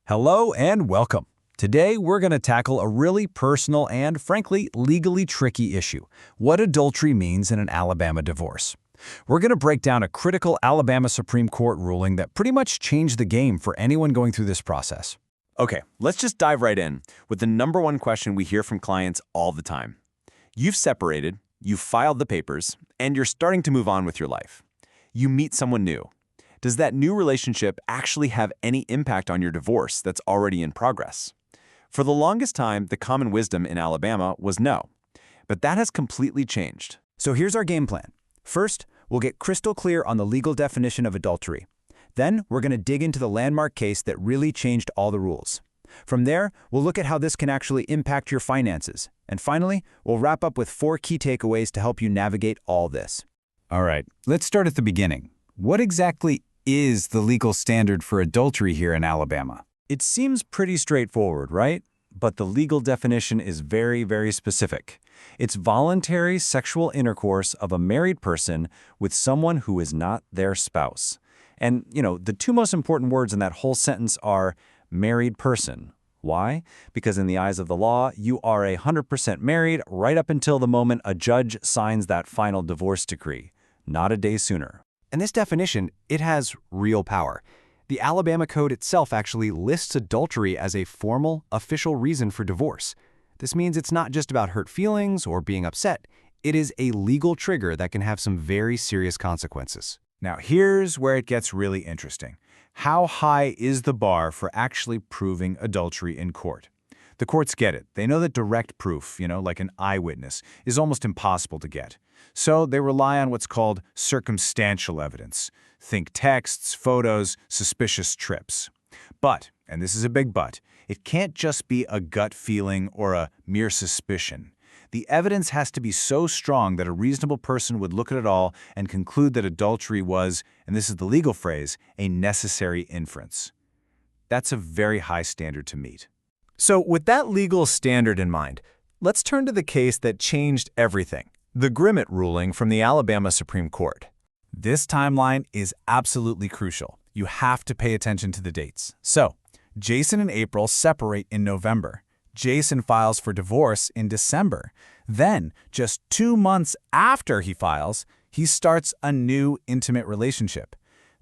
Hello and welcome. Today, we're going to tackle a really personal and, frankly, legally tricky issue: what adultery means in an Alabama divorce. We're going to break down a critical Alabama Supreme Court ruling that pretty much changed the game for anyone going through this process. Okay, let's just dive right in with the number one question we hear from clients all the time. You've separated, you've filed the papers, and you're starting to move on with your life. You meet someone new. Does that new relationship actually have any impact on your divorce that's already in progress? For the longest time, the common wisdom in Alabama was no. But that has completely changed. So here's our game plan. First, we'll get crystal clear on the legal definition of adultery. Then, we're going to dig into the landmark case that really changed all the rules. From there, we'll look at how this can actually impact your finances. And finally, we'll wrap up with 4 key takeaways to help you navigate all this. All right, let's start at the beginning. What exactly is the legal standard for adultery here in Alabama? It seems pretty straightforward, right? But the legal definition is very, very specific. It's voluntary sexual intercourse of a married person with someone who is not their spouse. And, the 2 most important words in that whole sentence are married person. Why? Because in the eyes of the law, you are 100% married right up until the moment a judge signs that final divorce decree, not a day sooner. And this definition, it has real power. The Alabama Code itself actually lists adultery as a formal, official reason for divorce. This means it's not just about hurt feelings or being upset. It is a legal trigger that can have some very serious consequences. Now, here's where it gets really interesting. How high is the bar for actually proving adultery in court? The courts get it. They know that direct proof, like an eyewitness, is almost impossible to get. So they rely on what's called circumstantial evidence. Think texts, photos, suspicious trips. But, and this is a big but, it can't just be a gut feeling or a mere suspicion. The evidence has to be so strong that a reasonable person would look at it all and conclude that adultery was, and this is the legal phrase, a necessary inference. That's a very high standard to meet. So with that legal standard in mind, let's turn to the case that changed everything: the Grimmett ruling from the Alabama Supreme Court. This timeline is absolutely crucial. You have to pay attention to the dates. So, Jason and April separate in November. Jason files for divorce in December. Then, just 2 months after he files, he starts a new intimate relationship.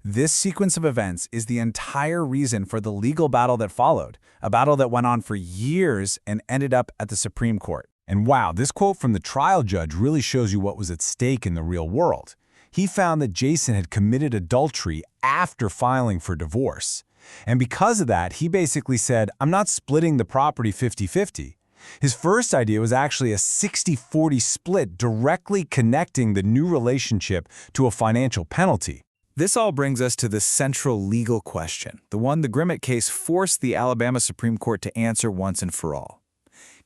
This sequence of events is the entire reason for the legal battle that followed, a battle that went on for years and ended up at the Supreme Court. And wow, this quote from the trial judge really shows you what was at stake in the real world. He found that Jason had committed adultery after filing for divorce. And because of that, he basically said, I'm not splitting the property 50-50. His first idea was actually a 60-40 split, directly connecting the new relationship to a financial penalty. This all brings us to the central legal question, the one the Grimmett case forced the Alabama Supreme Court to answer once and for all.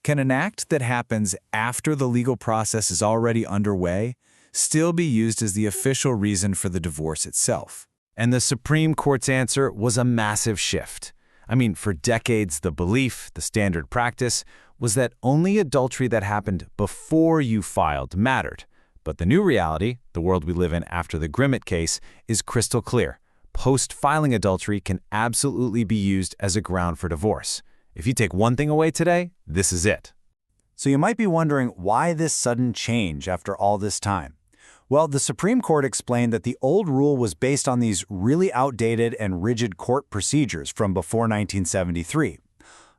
Can an act that happens after the legal process is already underway still be used as the official reason for the divorce itself? And the Supreme Court's answer was a massive shift. For decades, the belief, the standard practice, was that only adultery that happened before you filed mattered. But the new reality, the world we live in after the Grimmett case, is crystal clear. Post-filing adultery can absolutely be used as a ground for divorce. If you take one thing away today, this is it. So you might be wondering why this sudden change after all this time. Well, the Supreme Court explained that the old rule was based on these really outdated and rigid court procedures from before 1973.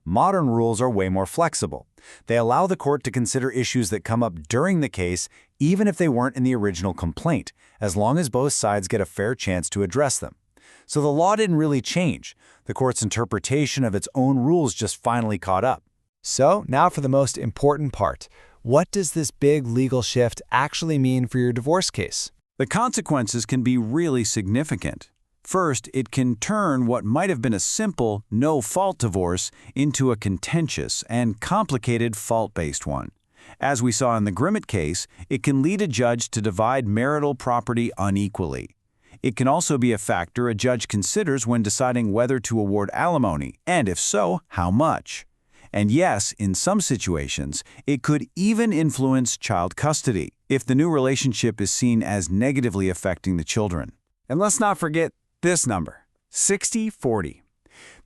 Modern rules are way more flexible. They allow the court to consider issues that come up during the case, even if they weren't in the original complaint, as long as both sides get a fair chance to address them. So the law didn't really change. The court's interpretation of its own rules just finally caught up. So now for the most important part. What does this big legal shift actually mean for your divorce case? The consequences can be really significant. First, it can turn what might have been a simple, no-fault divorce into a contentious and complicated fault-based one. As we saw in the Grimmett case, it can lead a judge to divide marital property unequally. It can also be a factor a judge considers when deciding whether to award alimony, and if so, how much. And yes, in some situations, it could even influence child custody if the new relationship is seen as negatively affecting the children. And let's not forget this number, 60-40.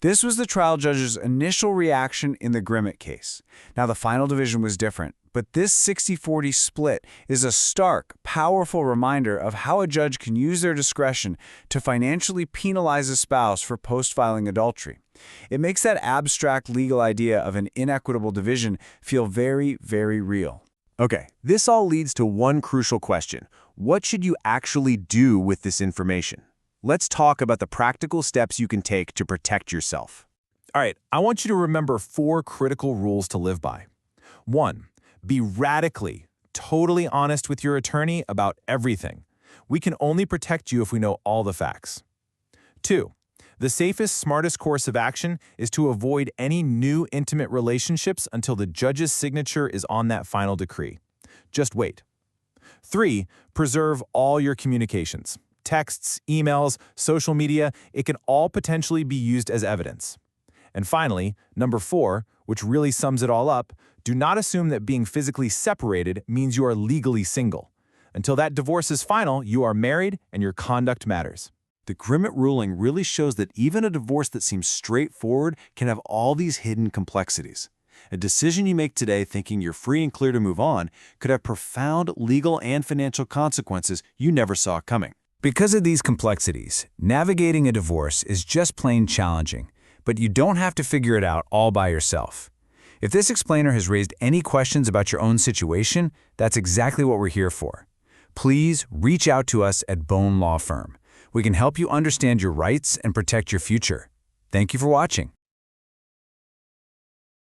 This was the trial judge's initial reaction in the Grimmett case. Now, the final division was different, but this 60-40 split is a stark, powerful reminder of how a judge can use their discretion to financially penalize a spouse for post-filing adultery. It makes that abstract legal idea of an inequitable division feel very, very real. Okay, this all leads to one crucial question. What should you actually do with this information? Let's talk about the practical steps you can take to protect yourself. All right, I want you to remember 4 critical rules to live by. 1. Be radically, totally honest with your attorney about everything. We can only protect you if we know all the facts. 2. The safest, smartest course of action is to avoid any new intimate relationships until the judge's signature is on that final decree. Just wait. 3. Preserve all your communications. Texts, emails, social media, it can all potentially be used as evidence. And finally, number 4, which really sums it all up, do not assume that being physically separated means you are legally single. Until that divorce is final, you are married and your conduct matters. The Grimmett ruling really shows that even a divorce that seems straightforward can have all these hidden complexities. A decision you make today thinking you're free and clear to move on could have profound legal and financial consequences you never saw coming. Because of these complexities, navigating a divorce is just plain challenging, but you don't have to figure it out all by yourself. If this explainer has raised any questions about your own situation, that's exactly what we're here for. Please reach out to us at Bone Law Firm. We can help you understand your rights and protect your future. Thank you for watching.